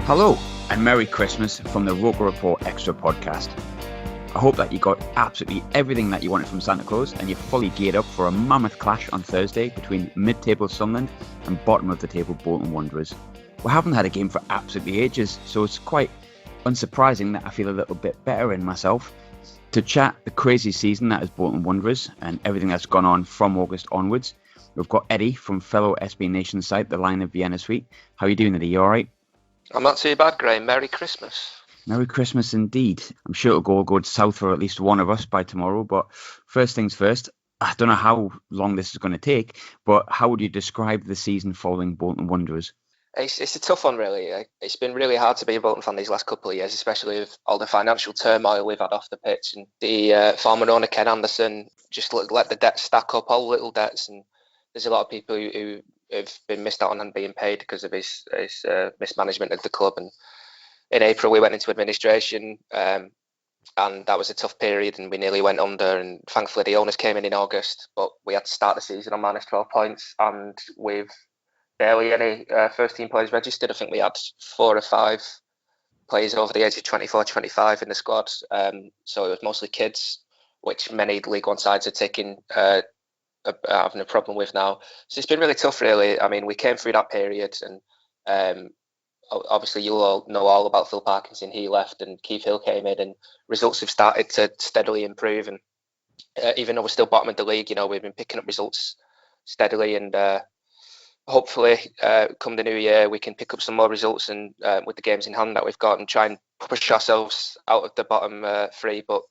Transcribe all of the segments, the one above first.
Hello and Merry Christmas from the ROKER RAPPORT XTRA podcast. I hope that you got absolutely everything that you wanted from Santa Claus and you're fully geared up for a mammoth clash on Thursday between mid-table Sunlun and bottom-of-the-table Bolton Wanderers. We haven't had a game for absolutely ages, so it's quite unsurprising that I feel a little bit better in myself to chat the crazy season that is Bolton Wanderers and everything that's gone on from August onwards. We've got Eddie from fellow SB Nation site, the Lion of Vienna Suite. How are you doing, Eddie? You all right? I'm not too bad, Graham. Merry Christmas. Merry Christmas indeed. I'm sure it'll go south for at least one of us by tomorrow. But first things first, I don't know how long this is going to take, but how would you describe the season following Bolton Wanderers? It's a tough one, really. It's been really hard to be a Bolton fan these last couple of years, especially with all the financial turmoil we've had off the pitch. And the former owner, Ken Anderson, just let the debts stack up, all little debts. And there's a lot of people who have been missed out on being paid because of his mismanagement of the club. And in April, we went into administration, and that was a tough period, and we nearly went under. And thankfully, the owners came in August, but we had to start the season on minus 12 points, and with barely any first-team players registered. I think we had 4 or 5 players over the age of 24, 25 in the squad. So it was mostly kids, which many League One sides are having a problem with now. So it's been really tough, really. I mean, we came through that period, and obviously you'll all know all about Phil Parkinson. He left and Keith Hill came in, and results have started to steadily improve. And even though we're still bottom of the league, we've been picking up results steadily, and hopefully come the new year we can pick up some more results, and with the games in hand that we've got, and try and push ourselves out of the bottom 3. But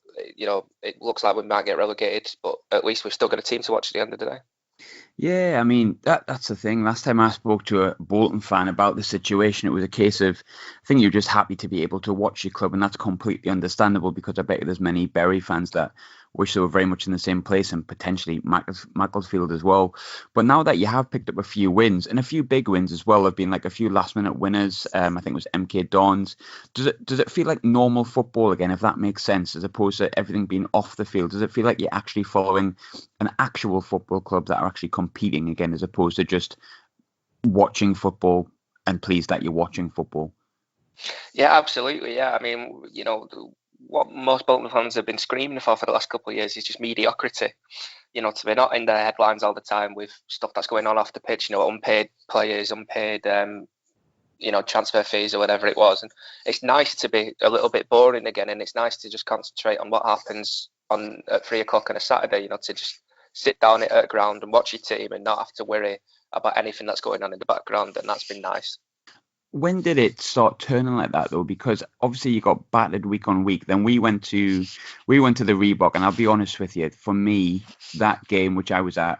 it looks like we might get relegated, but at least we've still got a team to watch at the end of the day. Yeah, I mean, that's the thing. Last time I spoke to a Bolton fan about the situation, it was a case of, I think you're just happy to be able to watch your club, and that's completely understandable, because I bet you there's many Bury fans that wish they were very much in the same place, and potentially Macclesfield as well. But now that you have picked up a few wins, and a few big wins as well, have been like a few last-minute winners. I think it was MK Dons. Does it feel like normal football again, if that makes sense, as opposed to everything being off the field? Does it feel like you're actually following an actual football club that are actually competing again, as opposed to just watching football and pleased that you're watching football? Yeah, absolutely. Yeah, I mean, what most Bolton fans have been screaming for the last couple of years is just mediocrity. To be not in the headlines all the time with stuff that's going on off the pitch. Unpaid players, unpaid, transfer fees or whatever it was. And it's nice to be a little bit boring again, and it's nice to just concentrate on what happens at 3 o'clock on a Saturday. To just sit down at a ground and watch your team and not have to worry about anything that's going on in the background, and that's been nice. When did it start turning like that, though? Because obviously you got battered week on week. Then we went to the Reebok, and I'll be honest with you, for me, that game which I was at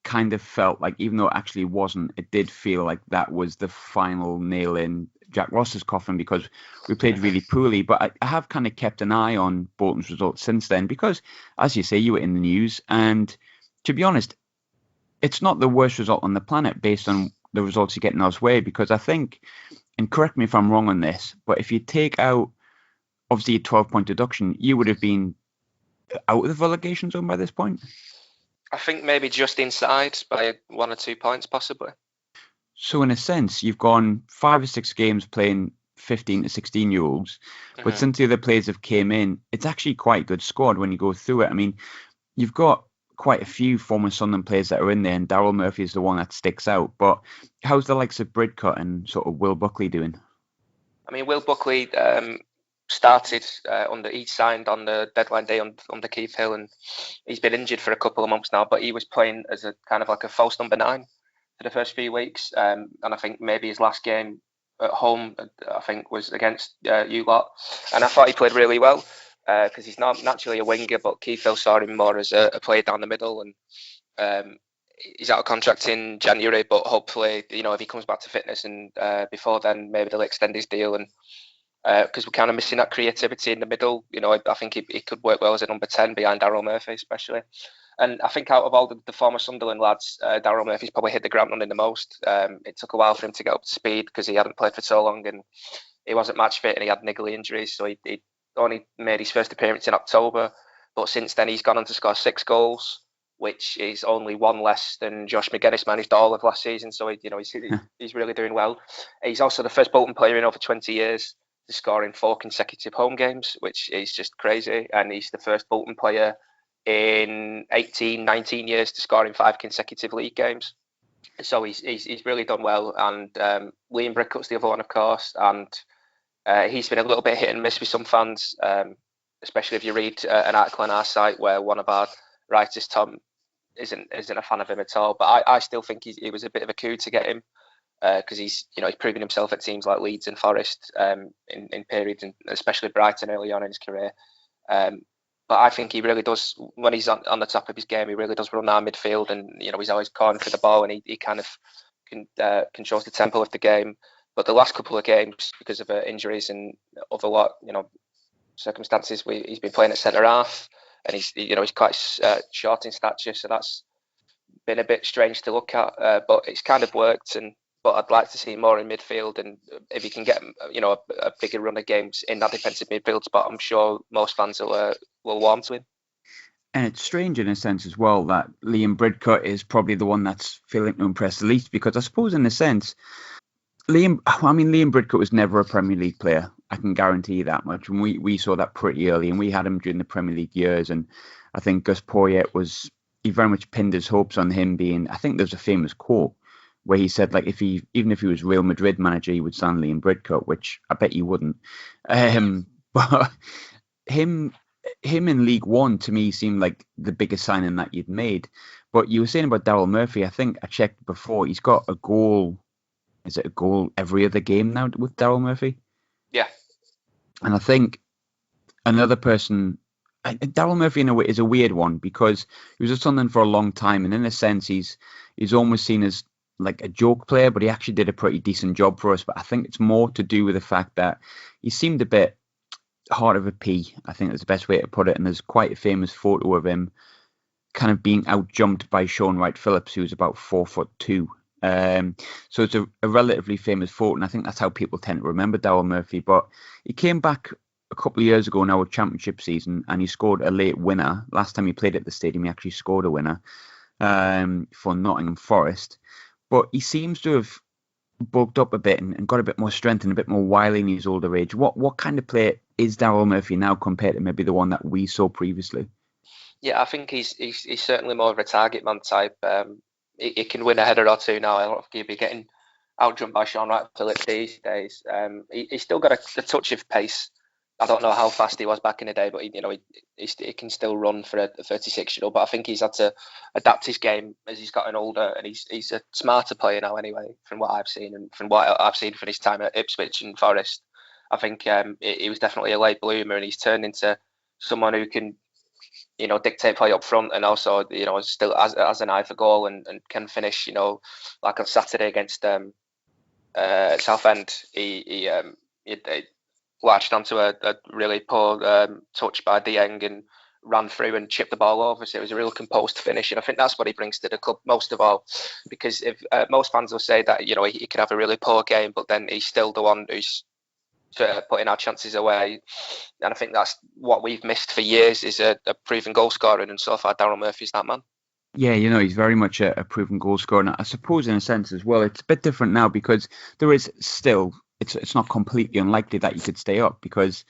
kind of felt like, even though it actually wasn't, it did feel like that was the final nail in Jack Ross's coffin, because we played really poorly. But I have kind of kept an eye on Bolton's results since then, because, as you say, you were in the news, and to be honest, it's not the worst result on the planet based on the results you're getting elsewhere, because I think, and correct me if I'm wrong on this, but if you take out obviously a 12-point deduction, you would have been out of the relegation zone by this point. I think maybe just inside by 1 or 2 points, possibly. So in a sense, you've gone 5 or 6 games playing 15 to 16-year-olds, but since the other players have came in, it's actually quite a good squad when you go through it. I mean, you've got quite a few former Sunderland players that are in there, and Daryl Murphy is the one that sticks out. But how's the likes of Bridcut and sort of Will Buckley doing? I mean, Will Buckley started he signed on the deadline day under Keith Hill, and he's been injured for a couple of months now, but he was playing as a kind of like a false number 9 for the first few weeks. And I think maybe his last game at home, I think, was against you lot. And I thought he played really well, because he's not naturally a winger, but Keith Hill saw him more as a player down the middle. And he's out of contract in January, but hopefully, if he comes back to fitness and before then, maybe they'll extend his deal. And because we're kind of missing that creativity in the middle, I think he could work well as a number 10 behind Daryl Murphy, especially. And I think out of all the former Sunderland lads, Daryl Murphy's probably hit the ground running the most. It took a while for him to get up to speed because he hadn't played for so long, and he wasn't match fit, and he had niggly injuries, so he only made his first appearance in October. But since then, he's gone on to score 6 goals. which is only one less than Josh McGuinness managed all of last season. So he's really doing well. He's also the first Bolton player in over 20 years to score in 4 consecutive home games, which is just crazy. And he's the first Bolton player in 18, 19 years to score in 5 consecutive league games. So he's really done well. And Liam Bridcut's the other one, of course. And he's been a little bit hit and miss with some fans, especially if you read an article on our site where one of our writers, Tom, isn't a fan of him at all. But I still think it was a bit of a coup to get him, because he's proven himself at teams like Leeds and Forest in periods, and especially Brighton early on in his career. But I think he really does, when he's on the top of his game, he really does run our midfield, and he's always calling for the ball, and he kind of controls the tempo of the game. But the last couple of games, because of injuries and other circumstances, he's been playing at centre half, and he's quite short in stature, so that's been a bit strange to look at. But it's kind of worked, but I'd like to see more in midfield, and if he can get a bigger run of games in that defensive midfield spot, I'm sure most fans will warm to him. And it's strange in a sense as well that Liam Bridcut is probably the one that's failing to impress the least, because I suppose in a sense, Liam Bridcut was never a Premier League player. I can guarantee you that much. And we saw that pretty early, and we had him during the Premier League years. And I think Gus Poyet he very much pinned his hopes on him being, I think there's a famous quote where he said, like, even if he was Real Madrid manager, he would sign Liam Bridcut, which I bet you wouldn't. But him in League One, to me, seemed like the biggest signing that you'd made. But you were saying about Daryl Murphy, I think I checked before, he's got a goal. Is it a goal every other game now with Daryl Murphy? Yeah. And I think another person, Daryl Murphy in a way is a weird one, because he was at Sunderland for a long time, and in a sense he's almost seen as like a joke player, but he actually did a pretty decent job for us. But I think it's more to do with the fact that he seemed a bit hard of a pea, I think that's the best way to put it. And there's quite a famous photo of him kind of being out jumped by Sean Wright Phillips, who's about 4'2". So it's a relatively famous photo, and I think that's how people tend to remember Daryl Murphy. But he came back a couple of years ago in our championship season, and he scored a late winner. Last time he played at the stadium, he actually scored a winner for Nottingham Forest. But he seems to have bulked up a bit and got a bit more strength and a bit more wily in his older age. What kind of player is Daryl Murphy now compared to maybe the one that we saw previously? Yeah, I think he's certainly more of a target man type. He can win a header or two now. I don't think he'll be getting outjumped by Sean Wright Phillips these days. He's still got a touch of pace. I don't know how fast he was back in the day, but he can still run for a 36-year-old. But I think he's had to adapt his game as he's gotten older, and he's a smarter player now anyway, from what I've seen, and from what I've seen from his time at Ipswich and Forest. I think he was definitely a late bloomer, and he's turned into someone who can dictate play up front, and also still has an eye for goal, and can finish. Like on Saturday against Southend, he latched onto a really poor touch by Dieng and ran through and chipped the ball over. So it was a real composed finish, and I think that's what he brings to the club most of all. Because if most fans will say that he can have a really poor game, but then he's still the one who's putting our chances away, and I think that's what we've missed for years, is a proven goal scorer, and so far Daryl Murphy's that man. Yeah, he's very much a proven goal scorer, and I suppose in a sense as well it's a bit different now, because there is still, it's not completely unlikely that you could stay up, because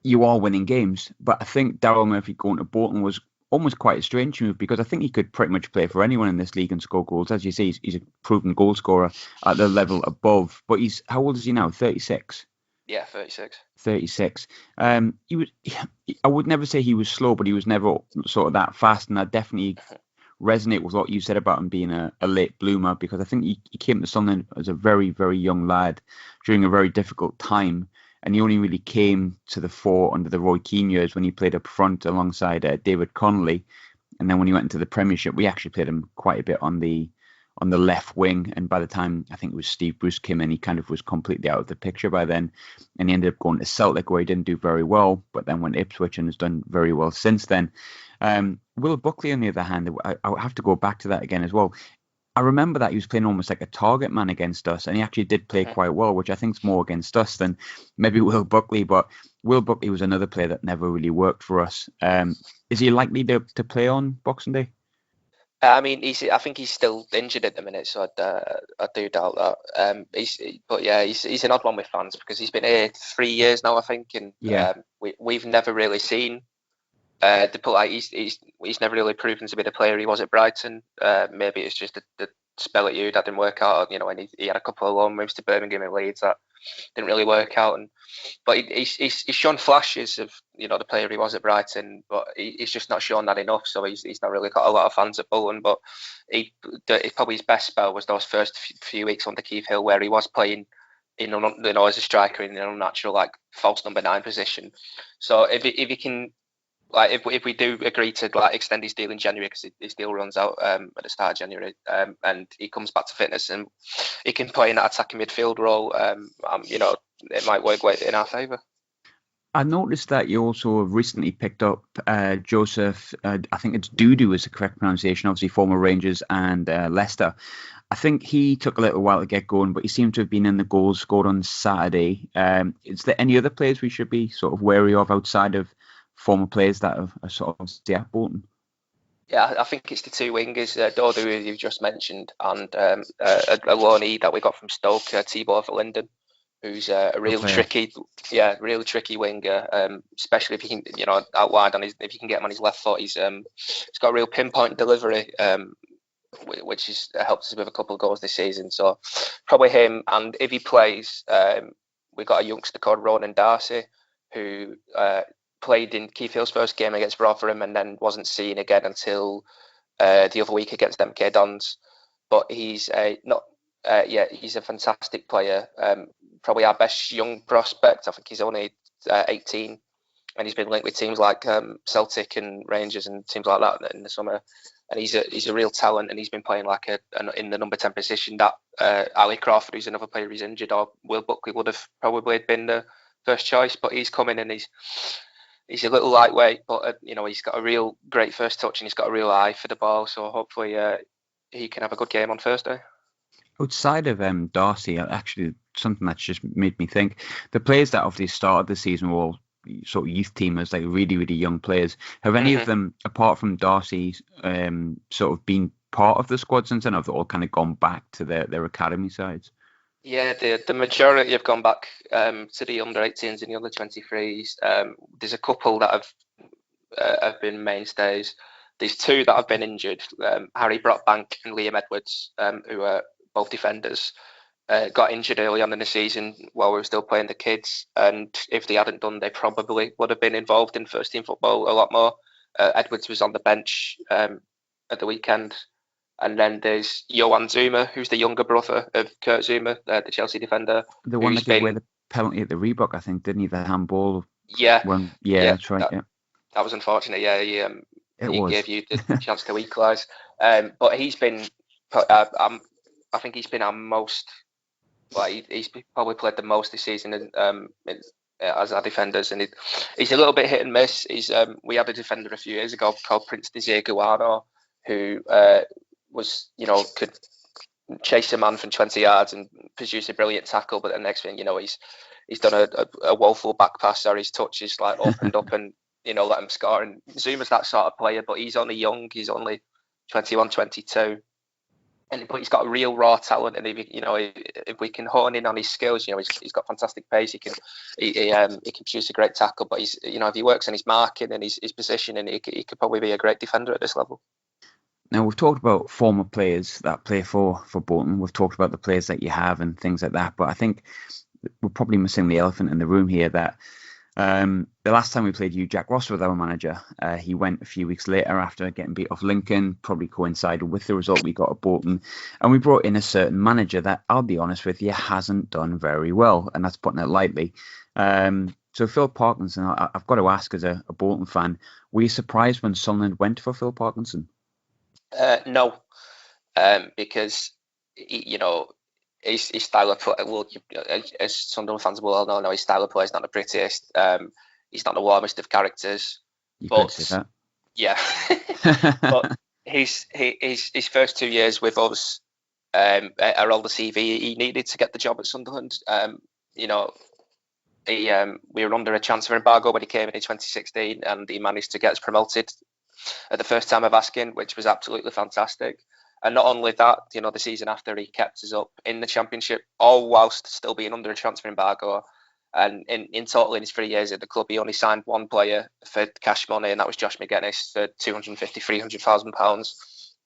you are winning games. But I think Daryl Murphy going to Bolton was almost quite a strange move, because I think he could pretty much play for anyone in this league and score goals. As you say, he's a proven goal scorer at the level above. But how old is he now? 36? Yeah, 36. 36. I would never say he was slow, but he was never sort of that fast, and I definitely resonate with what you said about him being a late bloomer, because I think he came to Sunderland as a very, very young lad during a very difficult time, and he only really came to the fore under the Roy Keane years when he played up front alongside David Connolly. And then when he went into the Premiership, we actually played him quite a bit on the left wing, and by the time I think it was Steve Bruce came in, he kind of was completely out of the picture by then, and he ended up going to Celtic, where he didn't do very well, but then went to Ipswich and has done very well since then. Will Buckley, on the other hand, I have to go back to that again as well. I remember that he was playing almost like a target man against us, and he actually did play quite well, which I think is more against us than maybe Will Buckley. But Will Buckley was another player that never really worked for us. Is he likely to play on Boxing Day? I mean, I think he's still injured at the minute, so I do doubt that. He's an odd one with fans because he's been here 3 years now, I think, and Yeah. we've never really seen he's never really proven to be the player he was at Brighton. Maybe it's just the spell at you that didn't work out. You know, and he had a couple of loan moves to Birmingham and Leeds that didn't really work out. But he's shown flashes of the player he was at Brighton, but he's just not shown that enough. So he's not really got a lot of fans at Bolton. But probably his best spell was those first few weeks under Keith Hill, where he was playing as a striker in an unnatural false number 9 position. So if he can. If we do agree to extend his deal in January, because his deal runs out at the start of January, and he comes back to fitness and he can play in that attacking midfield role, it might work in our favour. I noticed that you also recently picked up Joseph, I think it's Dudu is the correct pronunciation, obviously former Rangers and Leicester. I think he took a little while to get going, but he seemed to have been in the goals scored on Saturday. Is there any other players we should be sort of wary of outside of former players that are sort of at Bolton? Yeah, I think it's the two wingers, Dodu, who you've just mentioned, and a loanee that we got from Stoke, Tibor Verlinden, who's a real tricky winger, especially if he can, out wide if you can get him on his left foot, he's got a real pinpoint delivery, which has helped us with a couple of goals this season. So probably him, and if he plays, we've got a youngster called Ronan Darcy, who played in Keith Hill's first game against Rotherham and then wasn't seen again until the other week against MK Dons. But he's he's a fantastic player. Probably our best young prospect. I think he's only 18, and he's been linked with teams like Celtic and Rangers and teams like that in the summer. And he's a real talent, and he's been playing in the number 10 position that Ali Crawford, who's another player who's injured, or Will Buckley would have probably been the first choice. But he's coming and he's a little lightweight, but he's got a real great first touch and he's got a real eye for the ball. So hopefully he can have a good game on Thursday. Outside of Darcy, actually something that's just made me think, the players that obviously started the season were all sort of youth teamers, like really, really young players. Have any of them, apart from Darcy, sort of been part of the squad since then, or have they all kind of gone back to their academy sides? Yeah, the majority have gone back to the under 18s and the under 23s. There's a couple that have been mainstays. There's two that have been injured. Harry Brockbank and Liam Edwards, who are both defenders, got injured early on in the season while we were still playing the kids. And if they hadn't done, they probably would have been involved in first team football a lot more. Edwards was on the bench at the weekend. And then there's Johan Zuma, who's the younger brother of Kurt Zuma, the Chelsea defender. The one that gave away the penalty at the Reebok, I think, didn't he? The handball. Yeah. That's right. That was unfortunate. Yeah, he gave you the chance to equalise. But he's been, I think he's been our most, he's probably played the most this season as our defenders, and he's a little bit hit and miss. We had a defender a few years ago called Prince Desir Guano, who could chase a man from 20 yards and produce a brilliant tackle, but the next thing he's done a woeful back pass, or his touch is opened up and let him score. And Zuma's that sort of player, but he's only young. He's only 21, 22, but he's got a real raw talent. And if we can hone in on his skills, he's got fantastic pace. He can produce a great tackle. But if he works on his marking and his positioning, he could probably be a great defender at this level. Now, we've talked about former players that play for Bolton. We've talked about the players that you have and things like that. But I think we're probably missing the elephant in the room here, that the last time we played you, Jack Ross was our manager. He went a few weeks later after getting beat off Lincoln, probably coincided with the result we got at Bolton. And we brought in a certain manager that, I'll be honest with you, hasn't done very well. And that's putting it lightly. So Phil Parkinson, I've got to ask, as a Bolton fan, were you surprised when Sunlun went for Phil Parkinson? No, because his style of play. Well, as Sunderland fans will all know, his style of play is not the prettiest. He's not the warmest of characters. Could say that. Yeah, but his first 2 years with us are all the CV he needed to get the job at Sunderland. We were under a transfer embargo when he came in 2016, and he managed to get us promoted at the first time of asking, which was absolutely fantastic. And not only that, the season after he kept us up in the Championship, all whilst still being under a transfer embargo. And in total, in his 3 years at the club, he only signed one player for cash money, and that was Josh McGuinness for £250,000-300,000.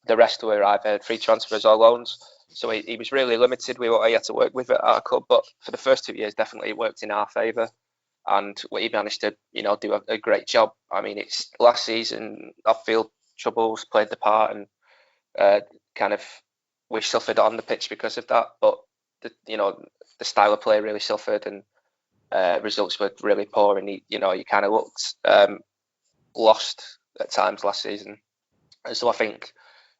The rest were either free transfers or loans. So he was really limited with what he had to work with at our club. But for the first 2 years, definitely it worked in our favour. And he managed to, do a great job. I mean, it's last season, off-field troubles played the part, and we suffered on the pitch because of that. But the style of play really suffered, and results were really poor. And he kind of looked lost at times last season. And so I think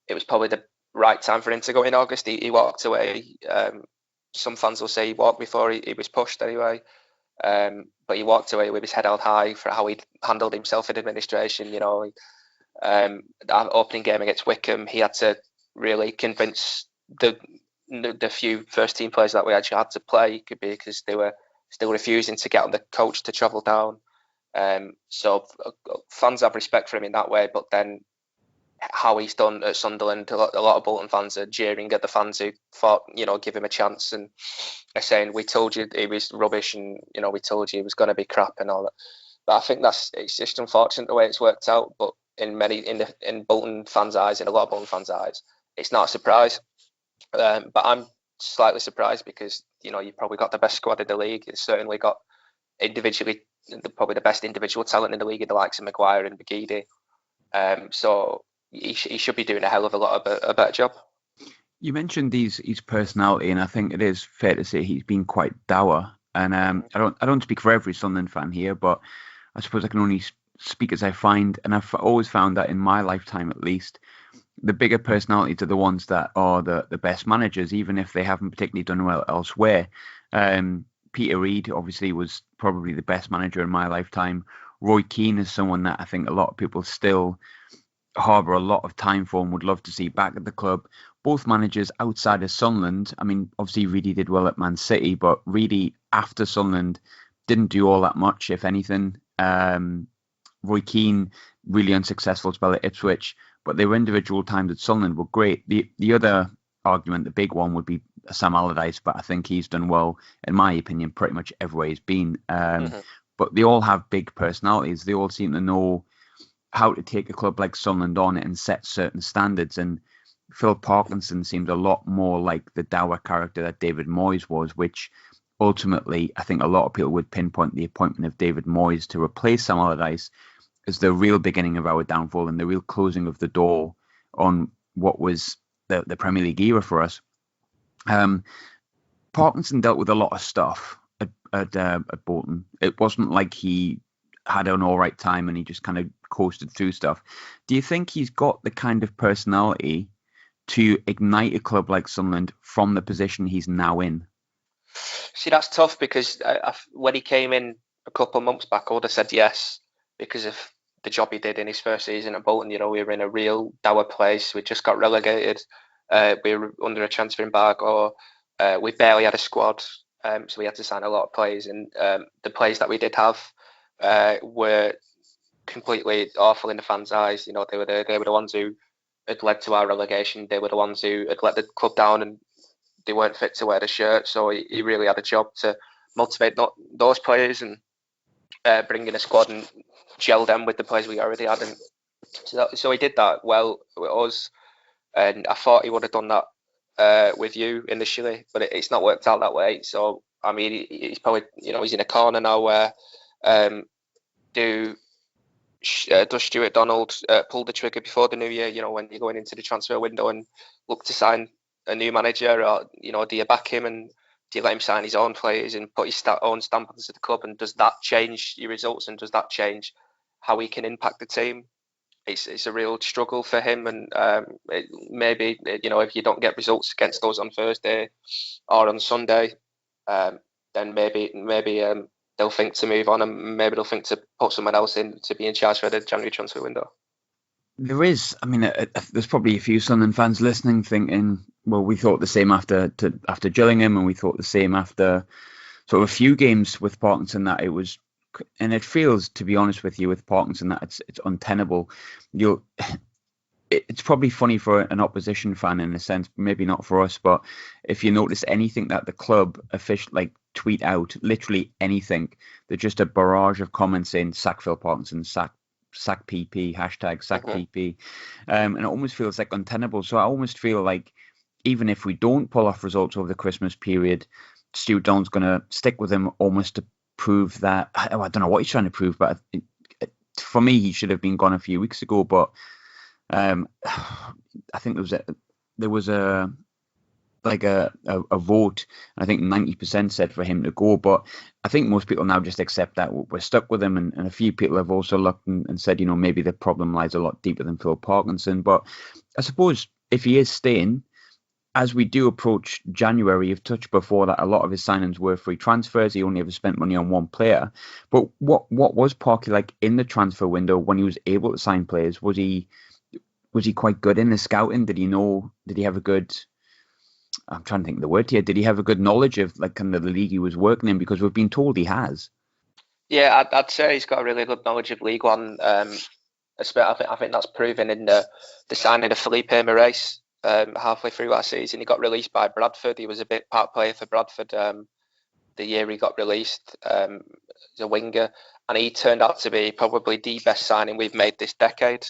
it was probably the right time for him to go in August. He walked away. Some fans will say he walked before he was pushed anyway. But he walked away with his head held high for how he'd handled himself in administration. Our opening game against Wickham, he had to really convince the few first team players that we actually had to play, because they were still refusing to get on the coach to travel down. So fans have respect for him in that way, but then how he's done at Sunderland, a lot of Bolton fans are jeering at the fans who thought, give him a chance, and they're saying, we told you he was rubbish, and we told you he was going to be crap and all that. But I think it's just unfortunate the way it's worked out. But in Bolton fans' eyes, in a lot of Bolton fans' eyes, it's not a surprise. But I'm slightly surprised because you've probably got the best squad in the league. It's certainly got individually probably the best individual talent in the league, in the likes of Maguire and McGeady. So he should be doing a hell of a lot of a better job. You mentioned his personality, and I think it is fair to say he's been quite dour. And I don't speak for every Sunderland fan here, but I suppose I can only speak as I find, and I've always found that in my lifetime at least, the bigger personalities are the ones that are the best managers, even if they haven't particularly done well elsewhere. Peter Reid obviously was probably the best manager in my lifetime. Roy Keane is someone that I think a lot of people still harbour a lot of time for and would love to see back at the club. Both managers outside of Sunderland, I mean, obviously Reedy did well at Man City, but Reedy after Sunderland didn't do all that much, if anything. Roy Keane, really unsuccessful spell at Ipswich, but their individual times at Sunderland were great. The other argument, the big one, would be Sam Allardyce, but I think he's done well, in my opinion, pretty much everywhere he's been. But they all have big personalities. They all seem to know how to take a club like Sunderland on and set certain standards. And Phil Parkinson seemed a lot more like the dour character that David Moyes was, which ultimately I think a lot of people would pinpoint the appointment of David Moyes to replace Sam Allardyce as the real beginning of our downfall and the real closing of the door on what was the Premier League era for us. Parkinson dealt with a lot of stuff at Bolton. It wasn't like he had an all right time and he just kind of coasted through stuff. Do you think he's got the kind of personality to ignite a club like Sunderland from the position he's now in? See, that's tough because when he came in a couple of months back, I would have said yes because of the job he did in his first season at Bolton. We were in a real dour place. We just got relegated. We were under a transfer embargo. We barely had a squad, so we had to sign a lot of players. And the players that we did have were completely awful in the fans' eyes. They were the ones who had led to our relegation. They were the ones who had let the club down, and they weren't fit to wear the shirt. So he really had a job to motivate those players and bring in a squad and gel them with the players we already had. And so he did that well with us. And I thought he would have done that with you initially, but it's not worked out that way. So, I mean, he's probably, he's in a corner now where does Stuart Donald pull the trigger before the new year, when you're going into the transfer window and look to sign a new manager, or, do you back him and do you let him sign his own players and put his own stamp onto the club? And does that change your results, and does that change how he can impact the team? It's a real struggle for him, and maybe if you don't get results against us on Thursday or on Sunday, then maybe they'll think to move on, and maybe they'll think to put someone else in to be in charge for the January transfer window. There is, I mean, there's probably a few Sunderland fans listening thinking, well, we thought the same after Gillingham, and we thought the same after sort of a few games with Parkinson, that it was and it feels, to be honest with you, with Parkinson, that it's untenable. It's probably funny for an opposition fan in a sense, maybe not for us, but if you notice anything that the club tweet out, literally anything, there's just a barrage of comments saying sack Phil Parkinson, sack PP, hashtag sack PP, and it almost feels like untenable. So I almost feel like even if we don't pull off results over the Christmas period, Stuart Donald's going to stick with him almost to prove that. I don't know what he's trying to prove, but for me, he should have been gone a few weeks ago. But I think there was a vote. I think 90% said for him to go, but I think most people now just accept that we're stuck with him, and a few people have also looked and said, maybe the problem lies a lot deeper than Phil Parkinson. But I suppose if he is staying, as we do approach January, you've touched before that a lot of his signings were free transfers. He only ever spent money on one player. But what was Parky like in the transfer window when he was able to sign players? Was he quite good in the scouting? Did he have a good, I'm trying to think of the word here, did he have a good knowledge of kind of the league he was working in? Because we've been told he has. Yeah, I'd say he's got a really good knowledge of League One. I think that's proven in the signing of Felipe Moraes halfway through last season. He got released by Bradford. He was a bit part player for Bradford the year he got released as a winger, and he turned out to be probably the best signing we've made this decade.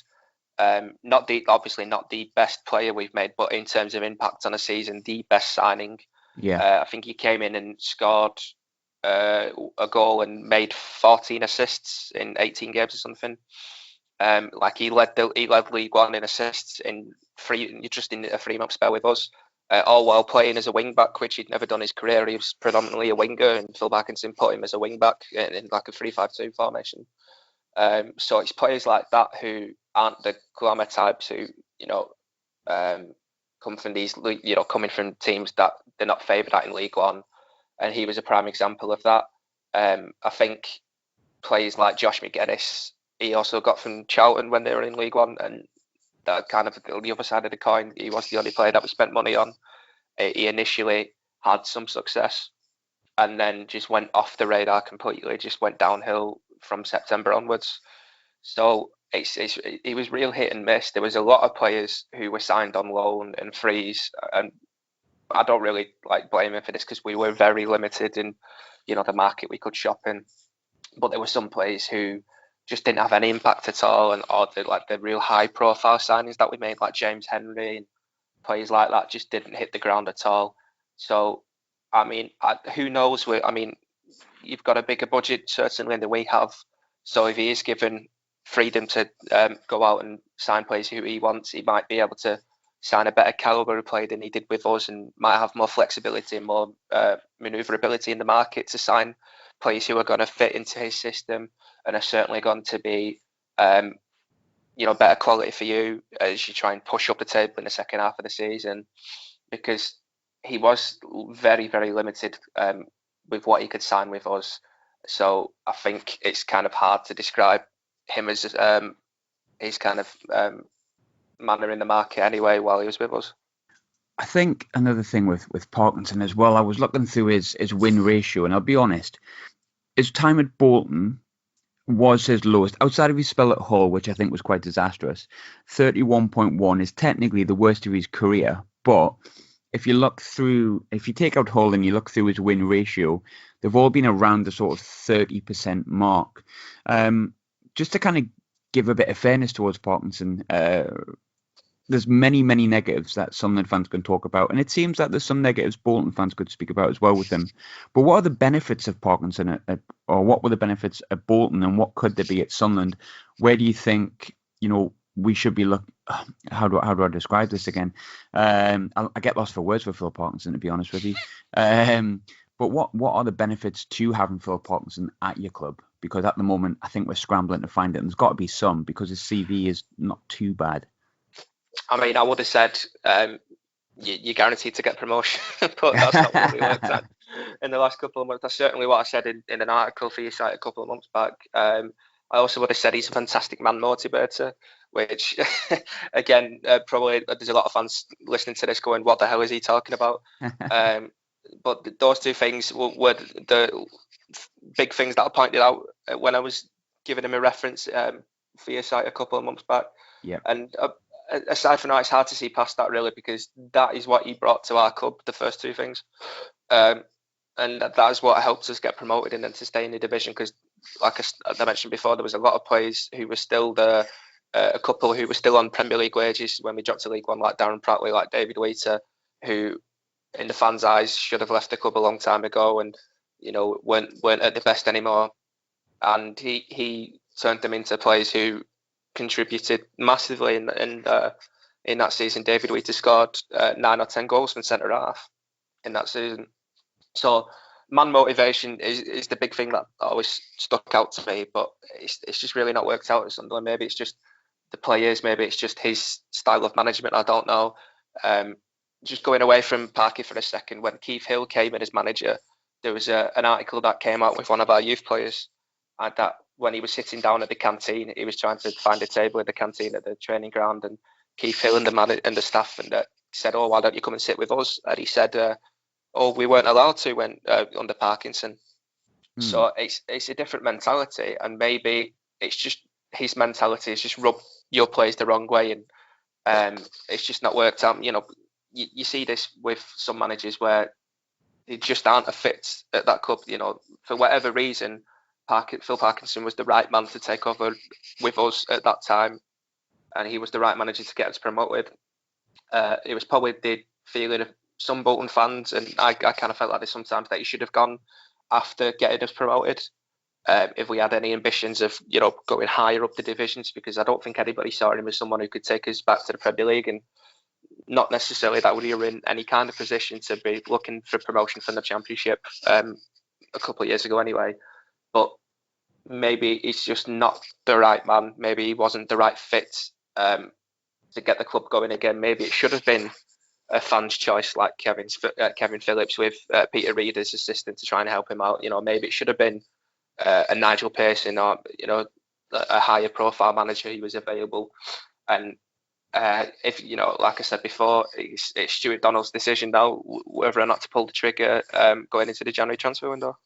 Obviously not the best player we've made, but in terms of impact on a season, the best signing. Yeah, I think he came in and scored a goal and made 14 assists in 18 games or something. He led League One in assists in a 3-month spell with us, all while playing as a wing back, which he'd never done in his career. He was predominantly a winger, and Phil Parkinson put him as a wing back in like a 3-5-2 formation. So it's players like that who aren't the glamour types who come from these coming from teams that they're not favoured at in League One, and he was a prime example of that. I think players like Josh McGuinness, he also got from Charlton when they were in League One, and that kind of the other side of the coin. He was the only player that we spent money on. He initially had some success, and then just went off the radar completely. Just went downhill from September onwards. So it was real hit and miss. There was a lot of players who were signed on loan and frees, and I don't really blame him for this because we were very limited in the market we could shop in. But there were some players who just didn't have any impact at all, or the real high profile signings that we made, like James Henry and players like that, just didn't hit the ground at all. So I mean, who knows? You've got a bigger budget certainly than we have. So if he is given freedom to go out and sign players who he wants, he might be able to sign a better caliber of player than he did with us, and might have more flexibility and more manoeuvrability in the market to sign players who are going to fit into his system and are certainly going to be better quality for you as you try and push up the table in the second half of the season, because he was very, very limited with what he could sign with us. So I think it's kind of hard to describe him as his kind of manner in the market anyway while he was with us. I think another thing with Parkinson as well, I was looking through his win ratio, and I'll be honest, his time at Bolton was his lowest, outside of his spell at Hull, which I think was quite disastrous. 31.1 is technically the worst of his career, but if you take out Hull and you look through his win ratio, they've all been around the sort of 30% mark. Just to kind of give a bit of fairness towards Parkinson, there's many, many negatives that Sunderland fans can talk about, and it seems that there's some negatives Bolton fans could speak about as well with him. But what are the benefits of Parkinson, or what were the benefits at Bolton, and what could there be at Sunderland? Where do you think we should be looking? How do I describe this again? I get lost for words with Phil Parkinson, to be honest with you. But what are the benefits to having Phil Parkinson at your club? Because at the moment, I think we're scrambling to find it, and there's got to be some, because his CV is not too bad. I mean, I would have said you're guaranteed to get promotion, but that's not what we worked at in the last couple of months. That's certainly what I said in an article for your site a couple of months back. I also would have said he's a fantastic man motivator, which, again, probably there's a lot of fans listening to this going, what the hell is he talking about? But those two things were big things that I pointed out when I was giving him a reference for your site a couple of months back. Yeah. And aside from that, it's hard to see past that really, because that is what he brought to our club, the first two things. And that is what helped us get promoted and then to stay in the division, because like I mentioned before, there was a lot of players who were still there, a couple who were still on Premier League wages when we dropped to League One, like Darren Pratley, like David Wheater, who in the fans' eyes should have left the club a long time ago and, you know, weren't at the best anymore. And he turned them into players who contributed massively in that season. David Wheater scored 9 or 10 goals from centre half in that season. So man motivation is the big thing that always stuck out to me, but it's just really not worked out at Sunderland. Maybe it's just the players, maybe it's just his style of management, I don't know. Just going away from Parky for a second, when Keith Hill came in as manager, there was an article that came out with one of our youth players, and that when he was sitting down at the canteen, he was trying to find a table in the canteen at the training ground, and Keith Hill and the staff said, "Oh, why don't you come and sit with us?" And he said, "Oh, we weren't allowed to when under Parkinson." So it's a different mentality, and maybe it's just his mentality has just rubbed your players the wrong way, and it's just not worked out. You know, you see this with some managers where they just aren't a fit at that club. You know, for whatever reason, Phil Parkinson was the right man to take over with us at that time, and he was the right manager to get us promoted. It was probably the feeling of some Bolton fans, and I kind of felt like this sometimes, that he should have gone after getting us promoted if we had any ambitions of, you know, going higher up the divisions, because I don't think anybody saw him as someone who could take us back to the Premier League, and not necessarily that we were in any kind of position to be looking for promotion from the Championship a couple of years ago anyway. But maybe he's just not the right man. Maybe he wasn't the right fit to get the club going again. Maybe it should have been a fan's choice like Kevin Phillips with Peter Reid as assistant to try and help him out. You know, maybe it should have been a Nigel Pearson, or, you know, a higher profile manager who was available. And if, you know, like I said before, it's Stuart Donald's decision now whether or not to pull the trigger going into the January transfer window.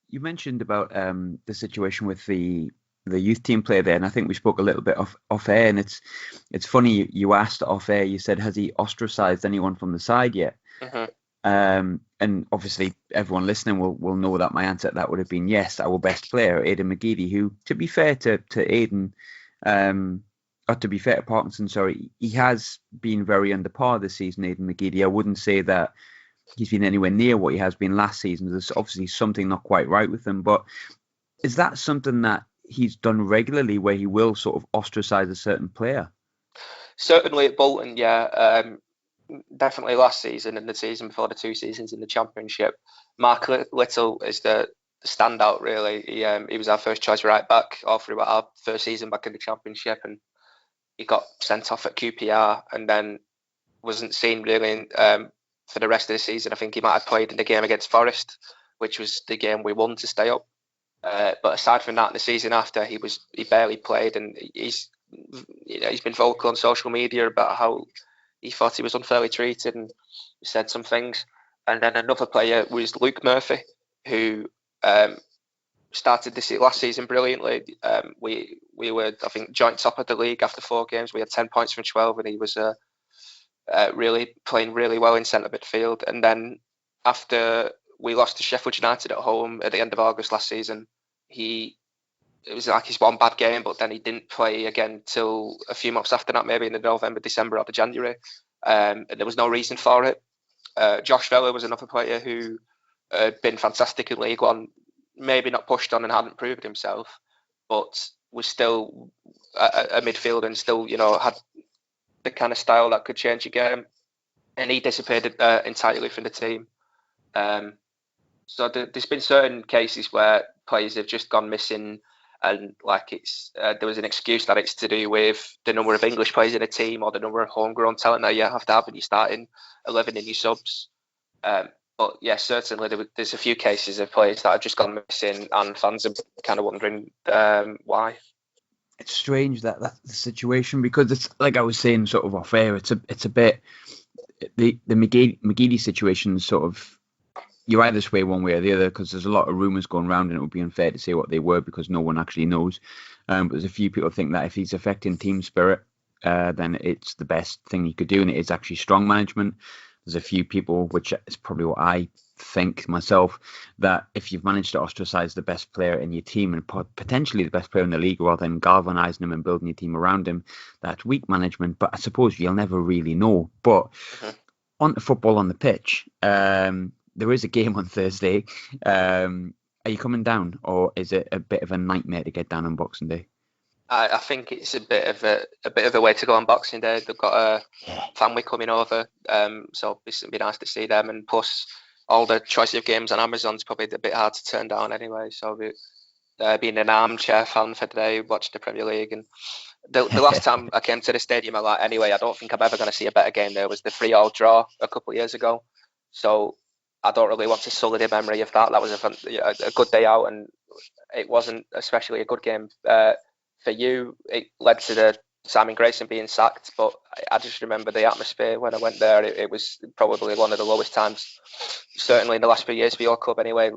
You mentioned about the situation with the youth team player there, and I think we spoke a little bit off air, and it's funny, you asked off air, you said, has he ostracised anyone from the side yet? Mm-hmm. And obviously everyone listening will know that my answer to that would have been yes. Our best player, Aidan McGeady, who, to be fair to Aidan, or to be fair to Parkinson, sorry, he has been very under par this season, Aidan McGeady. I wouldn't say that he's been anywhere near what he has been last season. There's obviously something not quite right with him, but is that something that he's done regularly, where he will sort of ostracise a certain player? Certainly at Bolton, yeah. Definitely last season and the season before, the 2 seasons in the Championship. Mark Little is the standout, really. He was our first choice right back all through our first season back in the Championship, and he got sent off at QPR and then wasn't seen really for the rest of the season. I think he might have played in the game against Forest, which was the game we won to stay up. But aside from that, the season after, he barely played, and he's been vocal on social media about how he thought he was unfairly treated and said some things. And then another player was Luke Murphy, who started this last season brilliantly. We were, I think, joint top of the league after 4 games. We had 10 points from 12, and he was really playing really well in centre midfield. And then after we lost to Sheffield United at home at the end of August last season, it was like his one bad game, but then he didn't play again till a few months after that, maybe in the November, December or the January. And there was no reason for it. Josh Vella was another player who had been fantastic in League One, maybe not pushed on and hadn't proved himself, but was still a midfielder and still, you know, had the kind of style that could change a game. And he disappeared entirely from the team. So there's been certain cases where players have just gone missing, and like there was an excuse that it's to do with the number of English players in a team or the number of homegrown talent that you have to have when you start in 11 in your subs. But yeah, certainly there's a few cases of players that have just gone missing, and fans are kind of wondering why. It's strange that's the situation, because it's like I was saying sort of off air, it's a bit the McGeady situation sort of, you either sway one way or the other, because there's a lot of rumours going around, and it would be unfair to say what they were because no one actually knows. But there's a few people think that if he's affecting team spirit, then it's the best thing he could do, and it is actually strong management. There's a few people, which is probably what I think myself, that if you've managed to ostracize the best player in your team and potentially the best player in the league rather than galvanizing him and building your team around him, that's weak management. But I suppose you'll never really know. But on to football on the pitch, there is a game on Thursday. Are you coming down, or is it a bit of a nightmare to get down on Boxing Day? I think it's a bit of a way to go on Boxing Day. They've got a family coming over, so it'd be nice to see them. And plus, all the choice of games on Amazon's probably a bit hard to turn down anyway. So being an armchair fan for today, watching the Premier League, and the last time I came to the stadium, anyway, I don't think I'm ever going to see a better game there. Was the 3-3 draw a couple of years ago. So I don't really want to sully the memory of that. That was a good day out, and it wasn't especially a good game for you. It led to the Simon Grayson being sacked, but I just remember the atmosphere when I went there. It was probably one of the lowest times, certainly in the last few years for your club anyway.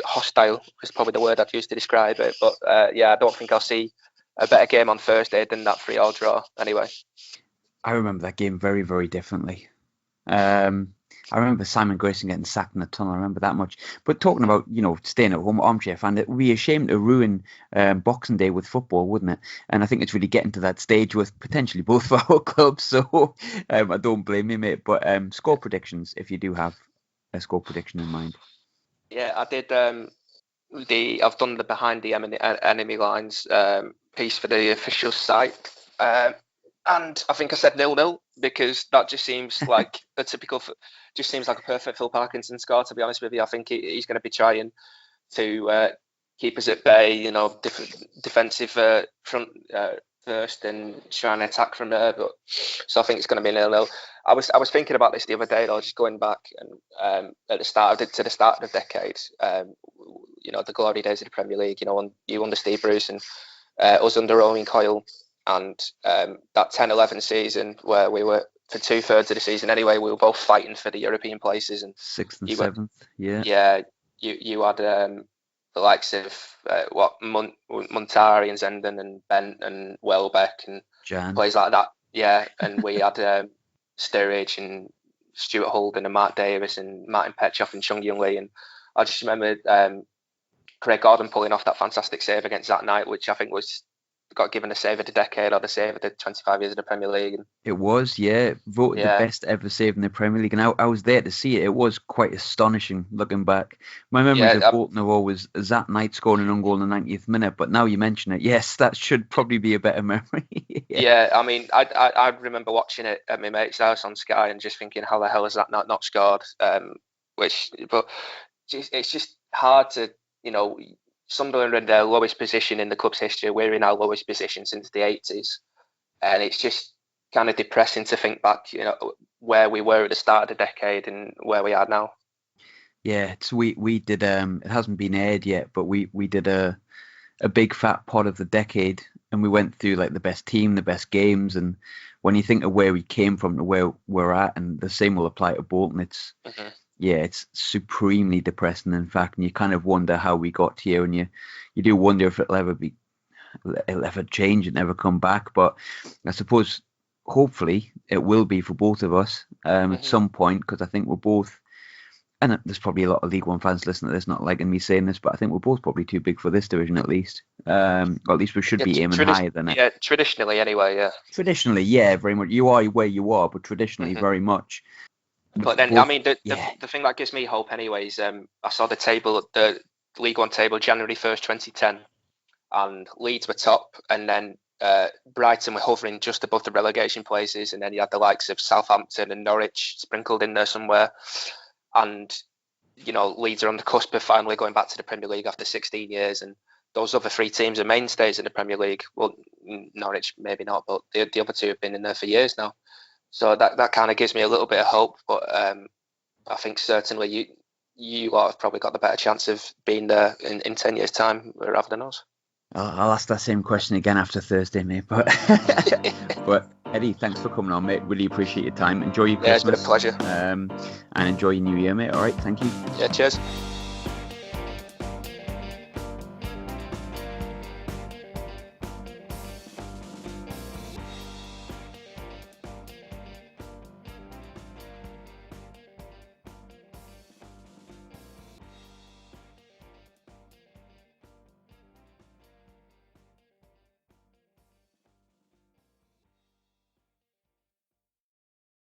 Hostile is probably the word I'd use to describe it. But I don't think I'll see a better game on Thursday than that 3-3 draw anyway. I remember that game very, very differently. I remember Simon Grayson getting sacked in the tunnel. I remember that much. But talking about, staying at home, armchair fan, it would be a shame to ruin Boxing Day with football, wouldn't it? And I think it's really getting to that stage with potentially both of our clubs. So I don't blame you, mate. But score predictions, if you do have a score prediction in mind. Yeah, I did. I've done the behind the enemy lines piece for the official site. And I think I said 0-0 because that just seems like a perfect Phil Parkinson score, to be honest with you. I think he's going to be trying to keep us at bay, defensive front first and try and attack from there. But so I think it's going to be 0-0. I was thinking about this the other day, though, just going back and at the start of the decade, the glory days of the Premier League, you under Steve Bruce and us under Owen Coyle. And that 10-11 season where we were, for 2/3 of the season anyway, we were both fighting for the European places. And 6th and 7th, yeah. Yeah, you had the likes of Montari and Zenden and Bent and Welbeck and Jan. Players like that. Yeah, and we had Sturridge and Stuart Holden and Mark Davis and Martin Petchoff and Chung Young Lee. And I just remember Craig Gordon pulling off that fantastic save against that night, which I think got given a save of the decade or the save of the 25 years of the Premier League. It was, voted the best ever save in the Premier League, and I was there to see it. It was quite astonishing looking back. My memories of Bolton are always that night scoring an own goal in the 90th minute, but now you mention it, yes, that should probably be a better memory. I mean, I remember watching it at my mate's house on Sky and just thinking, how the hell is that not scored? But it's just hard to, Sunderland are in their lowest position in the club's history. We're in our lowest position since the 80s. And it's just kind of depressing to think back, where we were at the start of the decade and where we are now. Yeah, we did, it hasn't been aired yet, but we did a big fat pod of the decade, and we went through like the best team, the best games. And when you think of where we came from to where we're at, and the same will apply to Bolton, it's, it's supremely depressing, in fact, and you kind of wonder how we got here, and you do wonder if it'll ever change and ever come back. But I suppose, hopefully, it will be for both of us at some point, because I think we're both, and there's probably a lot of League One fans listening to this not liking me saying this, but I think we're both probably too big for this division at least. Or at least we should be aiming higher than it. Yeah, traditionally anyway, yeah. Traditionally, yeah, very much. You are where you are, but traditionally, very much. But then, I mean, the thing that gives me hope anyway is I saw the League One table January 1st, 2010, and Leeds were top, and then Brighton were hovering just above the relegation places, and then you had the likes of Southampton and Norwich sprinkled in there somewhere. And, Leeds are on the cusp of finally going back to the Premier League after 16 years, and those other three teams are mainstays in the Premier League. Well, Norwich maybe not, but the other two have been in there for years now. So that kind of gives me a little bit of hope, but I think certainly you lot have probably got the better chance of being there in 10 years' time rather than us. I'll ask that same question again after Thursday, mate. But Eddie, thanks for coming on, mate. Really appreciate your time. Enjoy your Yeah, it's Christmas. been a pleasure. And enjoy your New Year, mate. All right, thank you. Yeah, cheers.